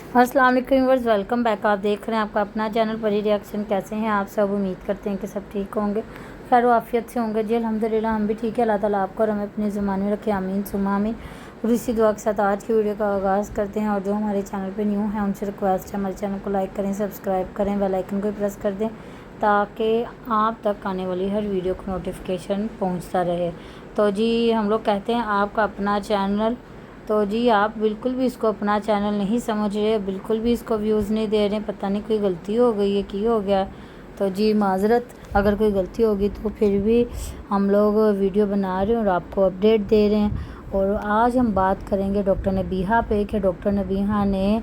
अस्सलाम वालेकुम viewers, welcome back. आप देख रहे हैं आपका अपना चैनल परी रिएक्शन। कैसे हैं आप सब? उम्मीद करते हैं कि सब ठीक होंगे, खैर आफियत से होंगे जी। अल्हम्दुलिल्लाह हम भी ठीक है। अल्लाह ताला आपको और हमें अपने ज़ुबान में रखे, आमीन सुमा आमीन। और इसी दुआ के साथ आज की वीडियो का आगाज़ करते हैं। और जो हमारे चैनल पर न्यू हैं उनसे रिक्वेस्ट है, हमारे चैनल को लाइक करें, सब्सक्राइब करें, बेल आइकन को प्रेस कर दें ताकि आप तक आने वाली हर वीडियो को नोटिफिकेशन पहुँचता रहे। तो जी हम लोग कहते हैं आपका अपना चैनल, तो जी आप बिल्कुल भी इसको अपना चैनल नहीं समझ रहे, बिल्कुल भी इसको व्यूज़ नहीं दे रहे। पता नहीं कोई गलती हो गई है, की हो गया। तो जी माजरत, अगर कोई गलती होगी तो फिर भी हम लोग वीडियो बना रहे हैं और आपको अपडेट दे रहे हैं। और आज हम बात करेंगे डॉक्टर नबीहा पे कि डॉक्टर नबीहा ने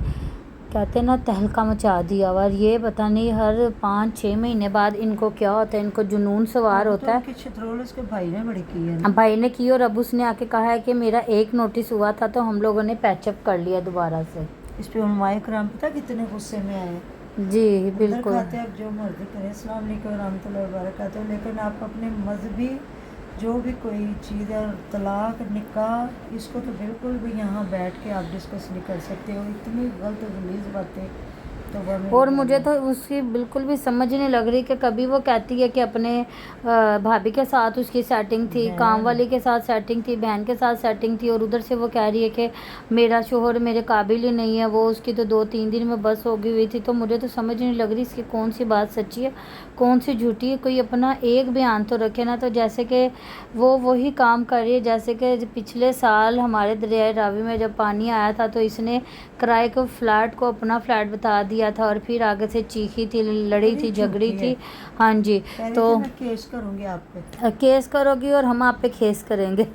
कहते हैं ना तहलका मचा दिया। और ये पता नहीं हर 5-6 महीने बाद इनको क्या होता है, इनको जुनून सवार होता है। उसके भाई ने बड़ी की है ना? भाई ने की और अब उसने आके कहा है कि मेरा एक नोटिस हुआ था तो हम लोगों ने पैचअप कर लिया दोबारा से। इस पे उलमाए कराम पता कितने गुस्से में आए। जी बिल्कुल। खाते अब जो मर्जी करें, अस्सलाम वालेकुम रहमतुल्लाहि व बरकातहू, लेकिन आप अपने मजहबी जो भी कोई चीज़ है, तलाक निकाह, इसको तो बिल्कुल भी यहाँ बैठ के आप डिस्कस नहीं कर सकते हो। इतनी गलत गलीज बातें तो और मुझे तो उसकी बिल्कुल भी समझ नहीं लग रही कि कभी वो कहती है कि अपने भाभी के साथ उसकी सेटिंग थी, काम वाली के साथ सेटिंग थी, बहन के साथ सेटिंग थी, और उधर से वो कह रही है कि मेरा शोहर मेरे काबिल ही नहीं है, वो उसकी तो 2-3 दिन में बस हो गई हुई थी। तो मुझे तो समझ नहीं लग रही इसकी कौन सी बात सच्ची है, कौन सी झूठी है। कोई अपना एक बयान तो रखे ना। तो जैसे कि वो वही काम कर रही है जैसे कि पिछले साल हमारे दरियाए रावी में जब पानी आया था तो इसने किराए के फ्लैट को अपना फ्लैट बता दिया था और फिर आगे से चीखी थी, लड़ी थी, झगड़ी थी। हाँ जी, तो मैं केस करूँगी आप पे। केस करोगी और हम आप पे केस करेंगे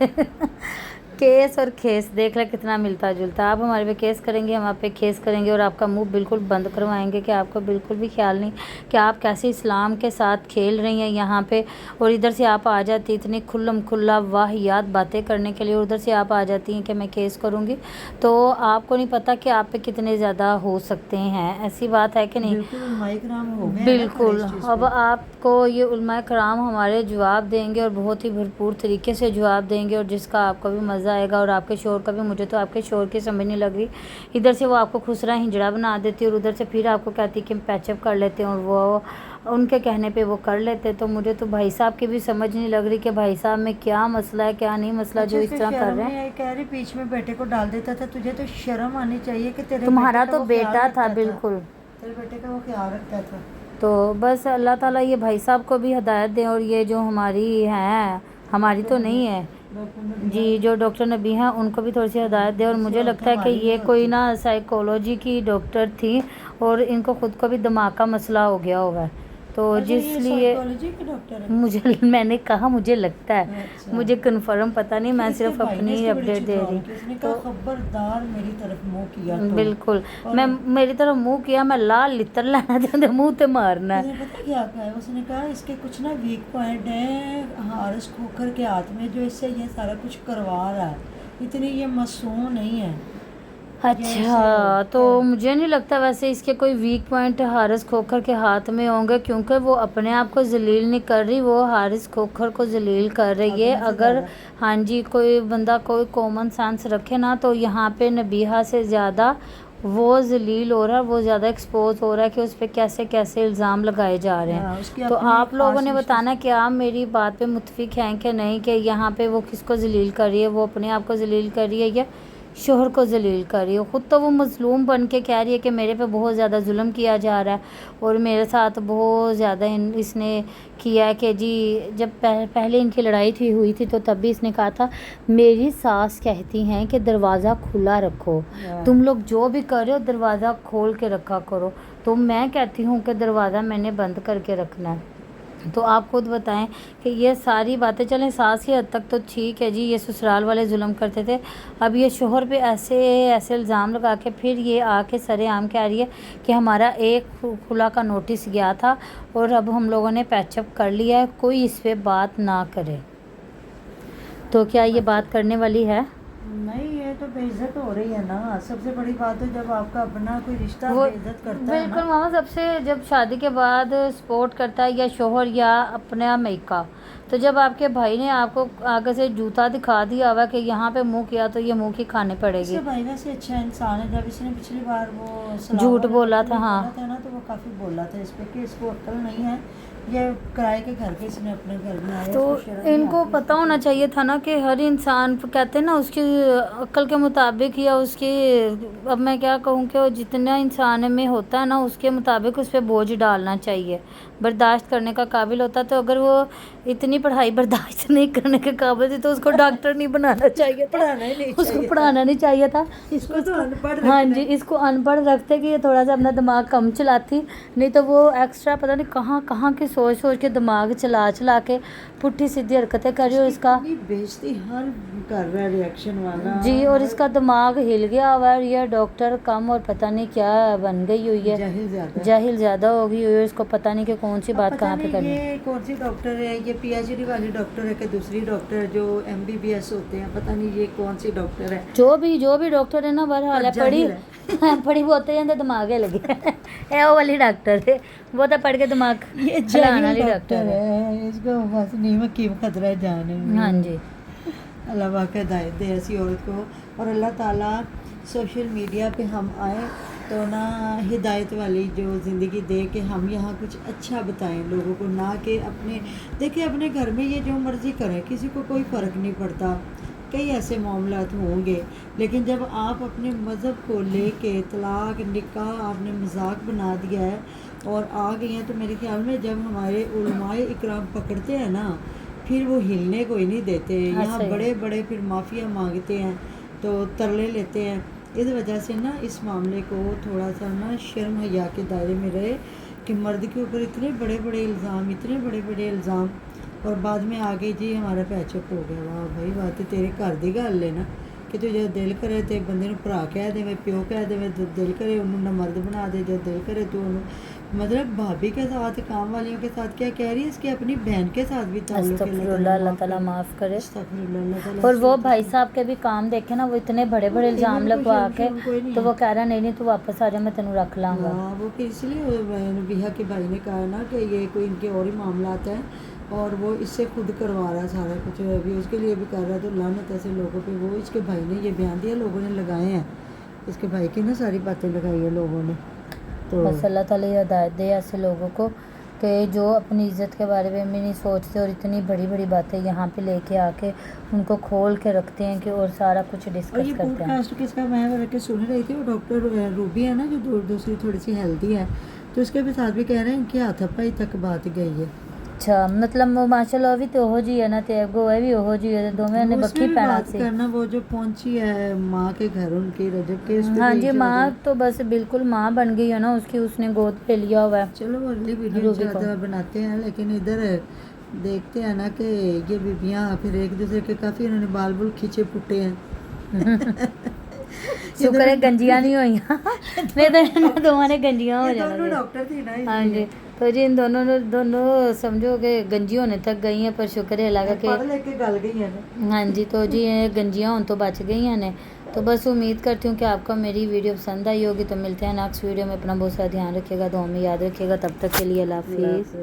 केस और खेस देख ले कितना मिलता जुलता। आप हमारे पे केस करेंगे, हम आप पे केस करेंगे और आपका मुंह बिल्कुल बंद करवाएंगे कि आपको बिल्कुल भी ख्याल नहीं कि आप कैसे इस्लाम के साथ खेल रही हैं यहाँ पे। और इधर से आप आ जाती इतनी खुल्लम खुल्ला वाहियात बातें करने के लिए, और उधर से आप आ जाती हैं कि मैं केस करूँगी। तो आपको नहीं पता कि आप पे कितने ज़्यादा हो सकते हैं। ऐसी बात है कि नहीं? बिल्कुल। अब आपको ये उलमाए कराम हमारे जवाब देंगे और बहुत ही भरपूर तरीके से जवाब देंगे, और जिसका आपको भी मज़ा आएगा और आपके शोर का भी। मुझे तो आपके शोर की समझ नहीं लग रही। इधर से वो आपको खुसरा हिजड़ा बना देती है और उधर से फिर आपको कहती कि हम पैचअप कर लेते हैं, और वो उनके कहने पे वो कर लेते। तो मुझे तो भाई साहब की भी समझ नहीं लग रही कि भाई साहब में क्या मसला है क्या नहीं मसला, जो इस तरह कर रहे हैं। कह रही बीच में बेटे को डाल देता था, तुझे तो शर्म आनी चाहिए कि तेरे तुम्हारा तो बेटा था, बिल्कुल तेरे बेटे का वो ख्याल रखता था। तो बस अल्लाह ताला ये भाई साहब को भी हिदायत दें। और ये जो हमारी हैं, हमारी तो नहीं है जी, जो डॉक्टर नबी हैं उनको भी थोड़ी सी हिदायत दे। और मुझे लगता है कि ये कोई ना साइकोलॉजी की डॉक्टर थी और इनको खुद को भी दिमाग का मसला हो गया होगा। तो जिसलिए मुझे मैंने कहा मुझे लगता है, मुझे कंफर्म पता नहीं, मैं सिर्फ अपनी अपडेट दे रही। तो खबरदार मेरी तरफ मुंह किया तो बिल्कुल मैं मेरी तरफ मुंह किया, मैं लाल लितर लेना चाहते मुंह ते मारना है। पता क्या कहा है उसने? कहा इसके कुछ ना वीक पॉइंट है हारिस खोखर के हाथ में, जो इससे ये सारा कुछ करवा रहा है। इतनी ये मासूम नहीं है। अच्छा, तो मुझे नहीं लगता वैसे इसके कोई वीक पॉइंट हारिस खोखर के हाथ में होंगे, क्योंकि वो अपने आप को जलील नहीं कर रही, वो हारिस खोखर को जलील कर रही है। अगर हाँ जी कोई बंदा कोई कॉमन सेंस रखे ना, तो यहाँ पे नबीहा से ज़्यादा वो जलील हो रहा है, वो ज़्यादा एक्सपोज हो रहा है कि उस पर कैसे कैसे इल्ज़ाम लगाए जा रहे हैं। तो आप लोगों ने बताना कि आप मेरी बात पे मुत्फिक हैं कि नहीं, कि यहाँ पे वो किसको जलील कर रही है, वो अपने आप को जलील कर रही है या शोहर को जलील कर रही है। ख़ुद तो वो मज़लूम बन के कह रही है कि मेरे पे बहुत ज़्यादा जुल्म किया जा रहा है और मेरे साथ बहुत ज़्यादा इसने किया है। कि जी जब पहले इनकी लड़ाई हुई थी तो तब भी इसने कहा था मेरी सास कहती हैं कि दरवाज़ा खुला रखो, तुम लोग जो भी कर रहे हो दरवाज़ा खोल के रखा करो। तो मैं कहती हूँ कि दरवाज़ा मैंने बंद करके रखना है। तो आप खुद बताएं कि ये सारी बातें चलें सास की हद तक तो ठीक है जी, ये ससुराल वाले जुल्म करते थे। अब ये शोहर पे ऐसे ऐसे इल्ज़ाम लगा के फिर ये आके सरेआम कह रही है कि हमारा एक खुला का नोटिस गया था और अब हम लोगों ने पैचअप कर लिया है, कोई इस पर बात ना करे। तो क्या ये बात करने वाली है? नहीं, ये तो बेइज्जत हो रही है ना। सबसे बड़ी बात है जब आपका अपना कोई रिश्ता बेइज्जत करता है। बिल्कुल मामा, सबसे जब शादी के बाद सपोर्ट करता है या शोहर या अपना मैका, تو جب آپ کے بھائی نے آپ کو آگے سے جوتا دکھا دیا ہوا کہ یہاں پہ منہ کیا تو یہ منہ کی کھانے پڑے اس گی. کا بھائی ویسے اچھا انسان ہے. جب اس نے پچھلی بار وہ جھوٹ بولا تھا. ہاں بولا تھا نا تو وہ کافی بولا تھا اس پہ کہ اس کو عقل نہیں ہے, یہ کرائے کے گھر کے اس نے اپنے گھر میں آیا. تو ان کو پتہ ہونا چاہیے تھا نا کہ ہر انسان کہتے ہیں نا اس کی عقل کے مطابق یا اس کی, اب میں کیا کہوں کہ جتنا انسان میں ہوتا ہے نا اس کے مطابق اس پہ بوجھ ڈالنا چاہیے, برداشت کرنے کا قابل ہوتا ہے. تو اگر وہ اتنی پڑھائی برداشت نہیں کرنے کے قابل تھی تو اس کو ڈاکٹر نہیں بنانا چاہیے تھا, پڑھانا ہی نہیں اس کو چاہیے پڑھانا نہیں چاہیے تھا. اس کو تو ان پڑھ ہاں رکھنا جی, اس کو ان پڑھ رکھتے کہ یہ تھوڑا سا اپنا دماغ کم چلاتی, نہیں تو وہ ایکسٹرا پتہ نہیں کہاں کہاں کی سوچ سوچ کے دماغ چلا کے پٹھی سیدھی حرکتیں کر رہی. اور اس کا بےزتی ہر کر رہا ہے ریئیکشن والا جی, اور اس کا دماغ ہل گیا ہوا ہے. یہ ڈاکٹر کم اور پتہ نہیں کیا بن گئی ہوئی ہے, جاہل زیادہ ہو گئی ہوئی ہے. اس کو پتہ نہیں کہ کون سی بات کہاں پہ کرنی ہے. یہ کون سی ڈاکٹر ہے, یہ پی ایچ ڈی والی ڈاکٹر ہے کہ دوسری ڈاکٹر جو ایم بی بی ایس ہوتے ہیں, پتہ نہیں یہ کون سی ڈاکٹر ہے. جو بھی ڈاکٹر ہے نا بہرحال ہے پڑھی وہ ہوتے ہیں دماغ لگی ہے وہ والی ڈاکٹر ہے, وہ تو پڑھ کے دماغ چلانے والی ڈاکٹر ہے. اس کو بس نہیں حکیم خطرہ ہے جانے. ہاں جی, اللہ واقع ہدایت دے ایسی عورت کو. اور اللہ تعالیٰ سوشل میڈیا پہ ہم آئے تو نا ہدایت والی جو زندگی دے کہ ہم یہاں کچھ اچھا بتائیں لوگوں کو, نہ کہ اپنے دیکھیں اپنے گھر میں یہ جو مرضی کریں کسی کو کوئی فرق نہیں پڑتا. کئی ایسے معاملات ہوں گے, لیکن جب آپ اپنے مذہب کو لے کے طلاق نکاح آپ نے مذاق بنا دیا ہے اور آ گئی ہیں, تو میرے خیال میں جب ہمارے علماء اکرام پکڑتے ہیں نا پھر وہ ہلنے کو ہی نہیں دیتے. یہاں بڑے بڑے پھر معافیا مانگتے ہیں تو ترلے لیتے ہیں. اس وجہ سے نا اس معاملے کو تھوڑا سا نا شرم حیا کے دائرے میں رہے کہ مرد کے اوپر اتنے بڑے بڑے الزام اور بعد میں آگے جی ہمارا پیچپ ہو گیا. واہ بھائی بات تیرے گھر دی گل ہے نا کہ تو جو دل کرے تو بندے نو بھرا کہہ دے, پیو کہہ دے, دل کرے انہوں نہ مرد بنا دے, جو دل کرے تو انہوں مطلب بھابھی کے ساتھ کام والیوں کے ساتھ کیا کہہ رہی ہے, اس کی اپنی بہن کے ساتھ بھی تعلق ہے. اللہ تعالیٰ معاف کرے. اور وہ بھائی صاحب کے بھی کام دیکھے نا, وہ اتنے بڑے بڑے الزام لگوا کے تو وہ کہہ رہا نہیں تو واپس آ جا, میں تینوں رکھ لاں گا. وہ پھر اس لیے بیہا کے بھائی نے کہا نا کہ یہ کوئی ان کے اور ہی معاملات ہیں اور وہ اس سے خود کروا رہا ہے سارا کچھ, ابھی اس کے لیے بھی کر رہا ہے. تو لعنت ایسے لوگوں پہ, وہ اس کے بھائی نے یہ بیان دیا, لوگوں نے لگائے ہیں, اس کے بھائی کی نا ساری باتیں لگائی ہیں لوگوں نے. تو بس اللہ تعالیٰ ہدایت دے ایسے لوگوں کو کہ جو اپنی عزت کے بارے میں بھی نہیں سوچتے اور اتنی بڑی بڑی باتیں یہاں پہ لے کے آ کے ان کو کھول کے رکھتے ہیں کہ اور سارا کچھ ڈسکس کرتے ہیں. کاسٹ کس کا میں کے سن رہی تھی, وہ ڈاکٹر روبی ہے نا جو دوسری تھوڑی سی ہیلدی ہے, تو اس کے بھی ساتھ بھی کہہ رہے ہیں ان کی ہاتھ پائی تک بات گئی ہے. اچھا, مطلب ماشاء اللہ بھی تو جی ہے نا, تیگو ہے بھی وہ جی ہے, دونوں نے بکھی پہنا سی کرنا. وہ جو پہنچی ہے ماں کے گھر ان کی رجب کے, ہاں جی, ماں تو بس بالکل ماں بن گئی ہے نا اس کی, اس نے گود پہ لیا ہوا ہے. چلو اگلی ویڈیو زیادہ بناتے ہیں, لیکن ادھر دیکھتے ہیں نا کہ یہ بیبیاں پھر ایک دوسرے کے کافی انہوں نے بال کھینچے پھٹے ہیں. شکر ہے گنجیاں نہیں ہوئی, نہیں تو دونوں نے گنجیاں ہو جانا. ڈاکٹر تھی نا. ہاں جی, تو جی ان دونوں سمجھو کہ گنجی ہونے تک گئی ہیں, پر شکر ہے اللہ کا کہ پڑھ لے کے گل گئی ہیں. ہاں جی, تو جی گنجیاں ہوں تو بچ گئی ہیں. تو بس امید کرتی ہوں کہ آپ کو میری ویڈیو پسند آئی ہوگی. تو ملتے ہیں نیکسٹ ویڈیو میں, اپنا بہت سارا دھیان رکھیے گا, دعا میں یاد رکھیے گا. تب تک کے لیے اللہ حافظ.